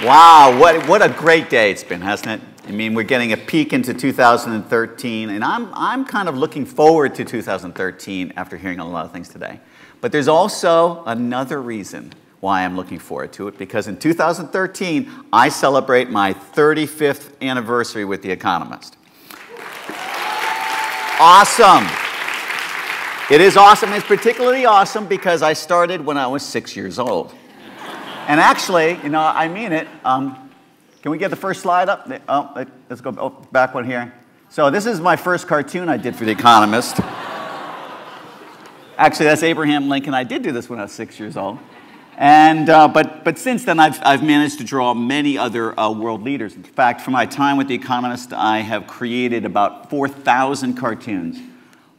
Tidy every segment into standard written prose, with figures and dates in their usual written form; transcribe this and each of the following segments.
Wow, what a great day it's been, hasn't it? I mean, we're getting a peek into 2013, and I'm kind of looking forward to 2013 after hearing a lot of things today. But there's also another reason why I'm looking forward to it, because in 2013, I celebrate my 35th anniversary with The Economist. Awesome. It is awesome. It's particularly awesome because I started when I was 6 years old. And actually, you know, I mean it. Can we get the first slide up? Oh, let's go back one here. So this is my first cartoon I did for The Economist. Actually, that's Abraham Lincoln. I did do this when I was 6 years old. And, but since then, I've managed to draw many other world leaders. In fact, for my time with The Economist, I have created about 4,000 cartoons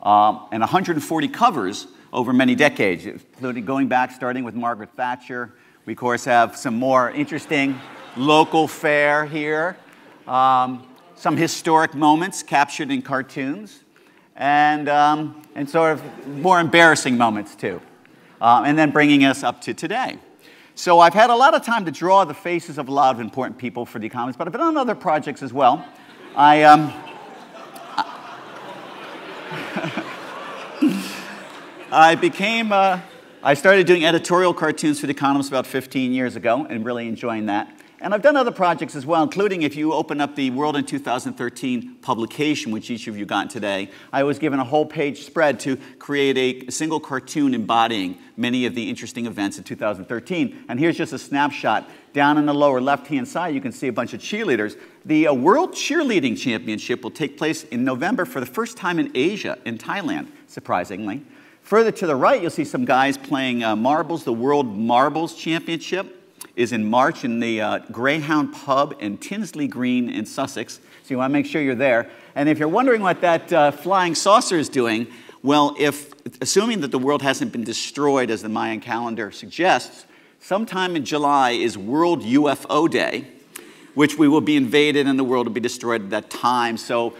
and 140 covers over many decades, including going back, starting with Margaret Thatcher. We, of course, have some more interesting local fare here, some historic moments captured in cartoons, and sort of more embarrassing moments, too. And then bringing us up to today. So I've had a lot of time to draw the faces of a lot of important people for The Economist, but I've been on other projects as well. I started doing editorial cartoons for The Economist about 15 years ago and really enjoying that. And I've done other projects as well, including if you open up the World in 2013 publication, which each of you got today, I was given a whole page spread to create a single cartoon embodying many of the interesting events in 2013. And here's just a snapshot. Down in the lower left-hand side, you can see a bunch of cheerleaders. The World Cheerleading Championship will take place in November for the first time in Asia, in Thailand, surprisingly. Further to the right, you'll see some guys playing marbles. The World Marbles Championship is in March in the Greyhound Pub in Tinsley Green in Sussex. So you want to make sure you're there. And if you're wondering what that flying saucer is doing, well, assuming that the world hasn't been destroyed as the Mayan calendar suggests, sometime in July is World UFO Day, which we will be invaded and the world will be destroyed at that time. So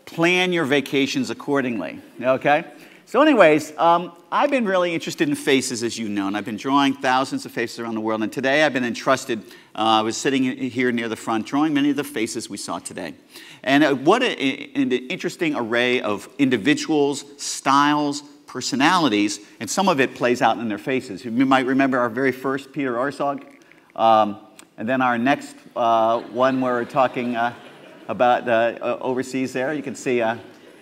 plan your vacations accordingly, okay? So anyways, I've been really interested in faces, as you know, and I've been drawing thousands of faces around the world. And today I've been entrusted, I was sitting here near the front, drawing many of the faces we saw today. And what an interesting array of individuals, styles, personalities, and some of it plays out in their faces. You might remember our very first Peter Arsog, and then our next one where we're talking about overseas there. You can see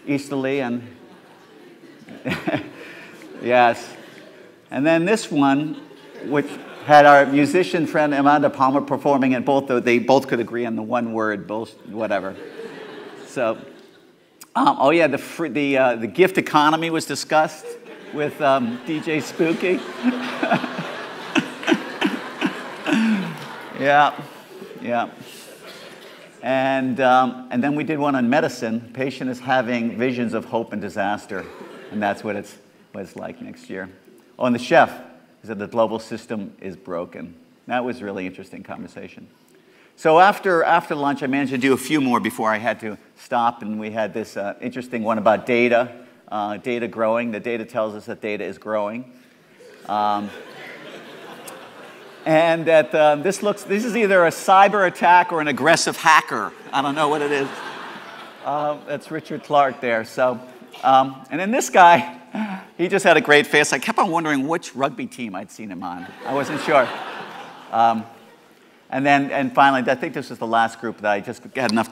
Easterly and yes. And then this one, which had our musician friend Amanda Palmer performing, and they both could agree on the one word, whatever. So, oh yeah, the gift economy was discussed with DJ Spooky. Yeah. And then we did one on medicine. Patient is having visions of hope and disaster. And that's what it's like next year. Oh, and the chef said the global system is broken. That was a really interesting conversation. So after lunch, I managed to do a few more before I had to stop. And we had this interesting one about data, data growing. The data tells us that data is growing. And that this is either a cyber attack or an aggressive hacker. I don't know what it is. That's Richard Clark there. So, and then this guy, he just had a great face. I kept on wondering which rugby team I'd seen him on. I wasn't sure. And finally, I think this was the last group that I just had enough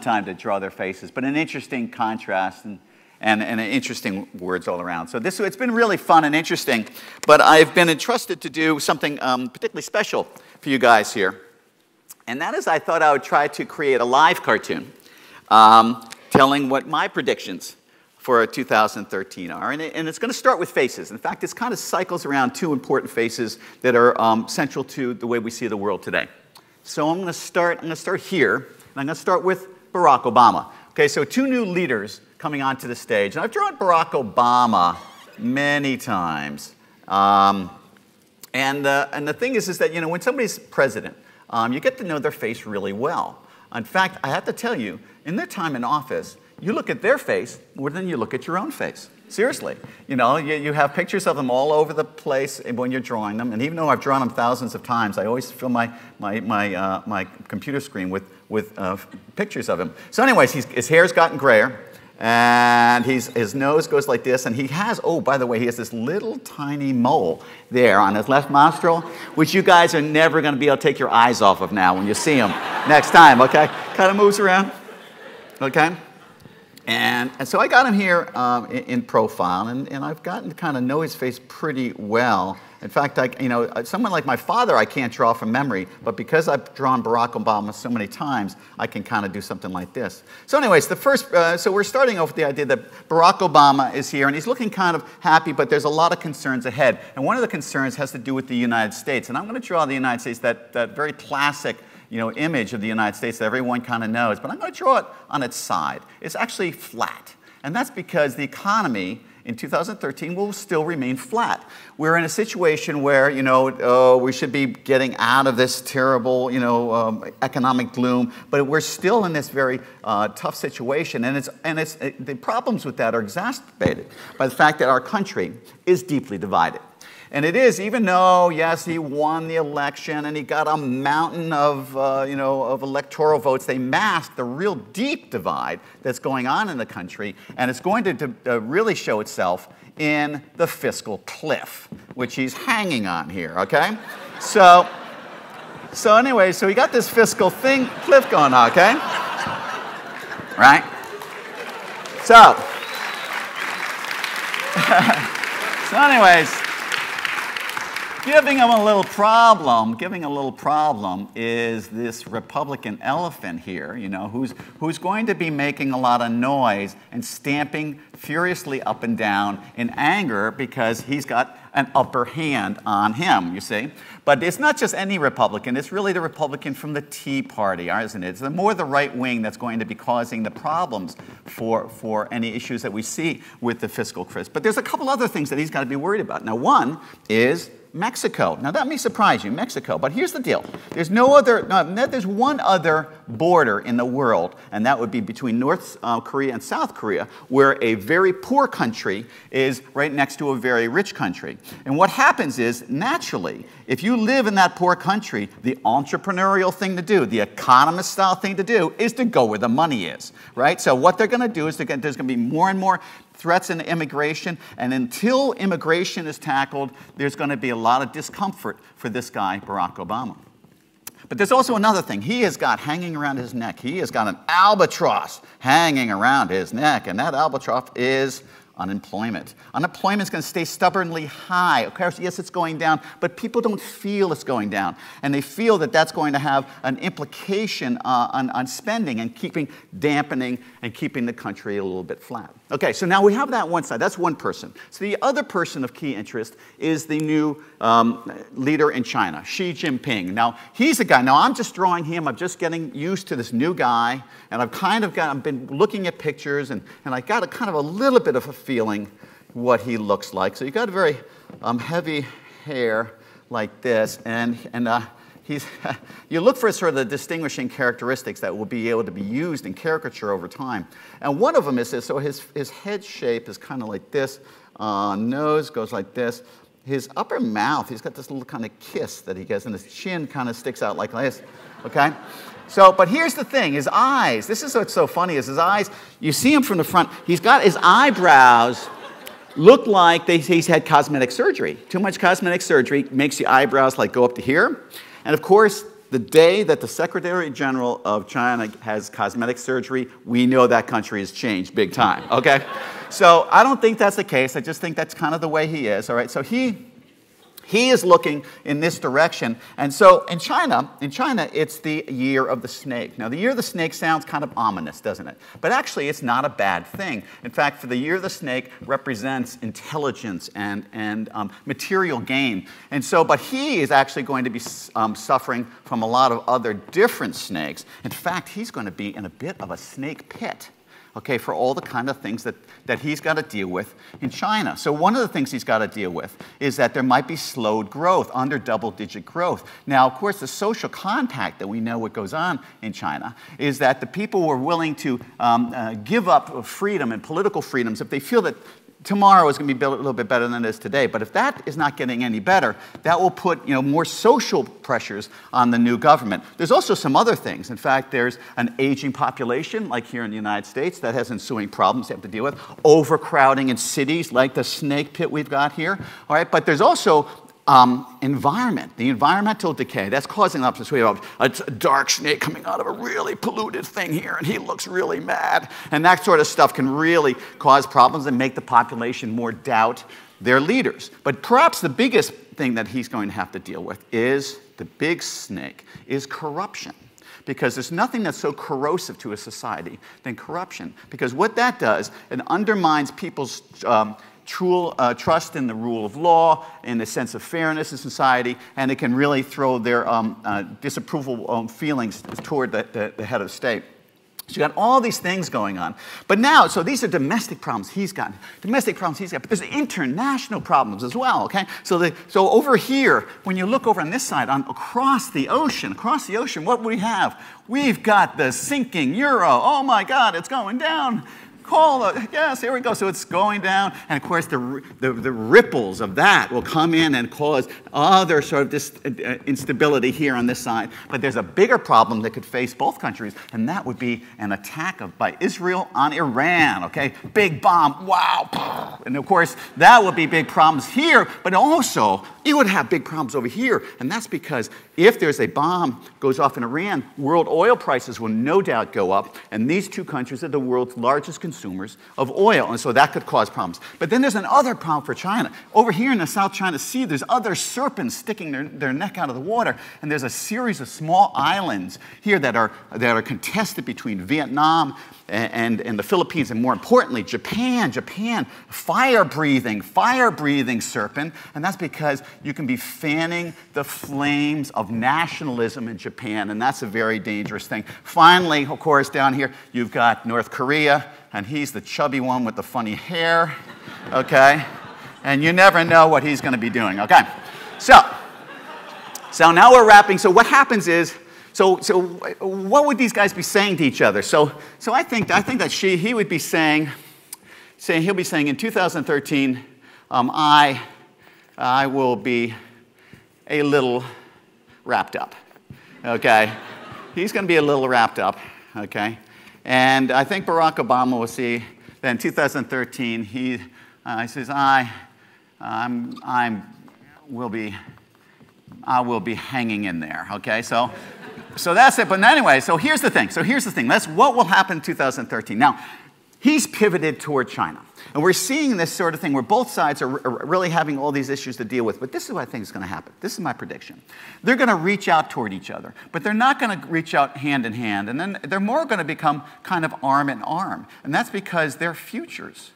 time to draw their faces. But an interesting contrast and interesting words all around. So it's been really fun and interesting. But I've been entrusted to do something particularly special for you guys here. And that is, I thought I would try to create a live cartoon telling what my predictions for 2013 are. And it's going to start with faces. In fact, this kind of cycles around two important faces that are central to the way we see the world today. So I'm going to start here, and I'm going to start with Barack Obama. Okay, so two new leaders coming onto the stage. And I've drawn Barack Obama many times. And the thing is that, you know, when somebody's president, you get to know their face really well. In fact, I have to tell you, in their time in office, you look at their face more than you look at your own face. Seriously. You know, you have pictures of them all over the place when you're drawing them. And even though I've drawn them thousands of times, I always fill my computer screen with pictures of him. So anyways, his hair's gotten grayer. And his nose goes like this, and he has, oh, by the way, he has this little tiny mole there on his left nostril, which you guys are never going to be able to take your eyes off of now when you see him next time, okay? Kind of moves around, okay? And so I got him here in profile, and I've gotten to kind of know his face pretty well. In fact, someone like my father I can't draw from memory, but because I've drawn Barack Obama so many times, I can kind of do something like this. So anyways, so we're starting off with the idea that Barack Obama is here, and he's looking kind of happy, but there's a lot of concerns ahead. And one of the concerns has to do with the United States. And I'm going to draw the United States, that very classic image of the United States that everyone kind of knows, but I'm going to draw it on its side. It's actually flat. And that's because the economy in 2013 will still remain flat. We're in a situation where, we should be getting out of this terrible, economic gloom, but we're still in this very tough situation, and the problems with that are exacerbated by the fact that our country is deeply divided. And it is, even though, yes, he won the election and he got a mountain of electoral votes, they mask the real deep divide that's going on in the country, and it's going to really show itself in the fiscal cliff, which he's hanging on here, okay? So anyway, so we got this fiscal cliff going on, okay? Right? So anyways, giving a little problem is this Republican elephant here, who's going to be making a lot of noise and stamping furiously up and down in anger because he's got an upper hand on him, you see. But it's not just any Republican, it's really the Republican from the Tea Party, isn't it? It's more the right wing that's going to be causing the problems for any issues that we see with the fiscal cliff. But there's a couple other things that he's got to be worried about. Now, one is Mexico. Now, that may surprise you, Mexico, but here's the deal. There's there's one other border in the world, and that would be between North Korea and South Korea, where a very poor country is right next to a very rich country. And what happens is, naturally, if you live in that poor country, the entrepreneurial thing to do, the economist-style thing to do, is to go where the money is, right? So what they're going to do is there's going to be more and more threats in immigration, and until immigration is tackled, there's going to be a lot of discomfort for this guy, Barack Obama. But there's also another thing. He has got hanging around his neck, he has got an albatross hanging around his neck, and that albatross is unemployment. Unemployment is going to stay stubbornly high. Of course, yes, it's going down, but people don't feel it's going down. And they feel that that's going to have an implication on spending and dampening and keeping the country a little bit flat. Okay, so now we have that one side. That's one person. So the other person of key interest is the new leader in China, Xi Jinping. Now, he's a guy. Now, I'm just drawing him. I'm just getting used to this new guy. And I've been looking at pictures, and I got a kind of a little bit of a feeling what he looks like. So you got a very heavy hair like this, and you look for sort of the distinguishing characteristics that will be able to be used in caricature over time. And one of them is this. So his head shape is kind of like this. Nose goes like this. His upper mouth, he's got this little kind of kiss that he gets, and his chin kind of sticks out like this. Okay? So, but here's the thing, his eyes, this is what's so funny, is his eyes, you see him from the front, he's got his eyebrows look like he's had cosmetic surgery. Too much cosmetic surgery makes the eyebrows like go up to here. And of course, the day that the Secretary General of China has cosmetic surgery, we know that country has changed big time, okay? So I don't think that's the case, I just think that's kind of the way he is, all right? So he is looking in this direction. And so in China, it's the year of the snake. Now, the year of the snake sounds kind of ominous, doesn't it? But actually, it's not a bad thing. In fact, for the year of the snake represents intelligence and material gain. And so, but he is actually going to be suffering from a lot of other different snakes. In fact, he's going to be in a bit of a snake pit. okay, for all the kind of things that he's got to deal with in China. So one of the things he's got to deal with is that there might be slowed growth, under double-digit growth. Now, of course, the social compact that we know what goes on in China is that the people were willing to give up freedom and political freedoms if they feel that tomorrow is going to be a little bit better than it is today. But if that is not getting any better, that will put more social pressures on the new government. There's also some other things. In fact, there's an aging population, like here in the United States, that has ensuing problems they have to deal with. Overcrowding in cities, like the snake pit we've got here. All right, but there's also environment, the environmental decay. That's causing up this way of a dark snake coming out of a really polluted thing here, and he looks really mad. And that sort of stuff can really cause problems and make the population more doubt their leaders. But perhaps the biggest thing that he's going to have to deal with is the big snake, is corruption. Because there's nothing that's so corrosive to a society than corruption. Because what that does, it undermines people's trust in the rule of law, in the sense of fairness in society, and it can really throw their disapproval feelings toward the head of state. So you got all these things going on. But now, so these are domestic problems he's got. Domestic problems he's got. But there's international problems as well, okay? So over here, when you look over on this side, across the ocean, what we have? We've got the sinking euro. Oh my God, it's going down. Yes, here we go. So it's going down, and of course the ripples of that will come in and cause other sort of instability here on this side. But there's a bigger problem that could face both countries, and that would be an attack by Israel on Iran. Okay, big bomb, wow, and of course that would be big problems here, but also it would have big problems over here, and that's because if there's a bomb goes off in Iran, world oil prices will no doubt go up, and these two countries are the world's largest consumers of oil, and so that could cause problems. But then there's another problem for China. Over here in the South China Sea, there's other serpents sticking their neck out of the water, and there's a series of small islands here that are contested between Vietnam and the Philippines, and more importantly, Japan, fire-breathing serpent, and that's because you can be fanning the flames of nationalism in Japan, and that's a very dangerous thing. Finally, of course, down here, you've got North Korea, and he's the chubby one with the funny hair, okay? And you never know what he's going to be doing, okay? So now we're wrapping. So what happens is, so what would these guys be saying to each other? So I think that he would be saying he'll be saying in 2013, I will be a little wrapped up, okay? He's going to be a little wrapped up, okay? And I think Barack Obama will see that in 2013 he says I will be hanging in there, okay? So that's it. But anyway, so here's the thing. That's what will happen in 2013. Now, he's pivoted toward China. And we're seeing this sort of thing where both sides are really having all these issues to deal with. But this is what I think is going to happen. This is my prediction. They're going to reach out toward each other, but they're not going to reach out hand in hand. And then they're more going to become kind of arm in arm. And that's because their futures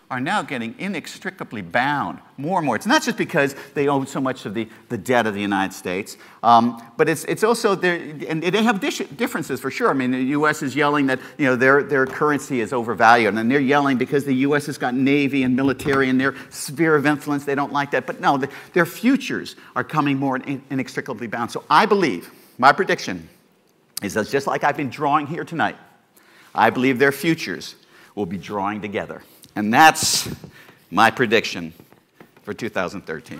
are now getting inextricably bound more and more. It's not just because they own so much of the debt of the United States, but it's also, and they have differences for sure. I mean, the U.S. is yelling that their currency is overvalued, and they're yelling because the U.S. has got Navy and military and their sphere of influence, they don't like that. But no, their futures are coming more inextricably bound. So I believe, my prediction is that just like I've been drawing here tonight, I believe their futures will be drawing together. And that's my prediction for 2013.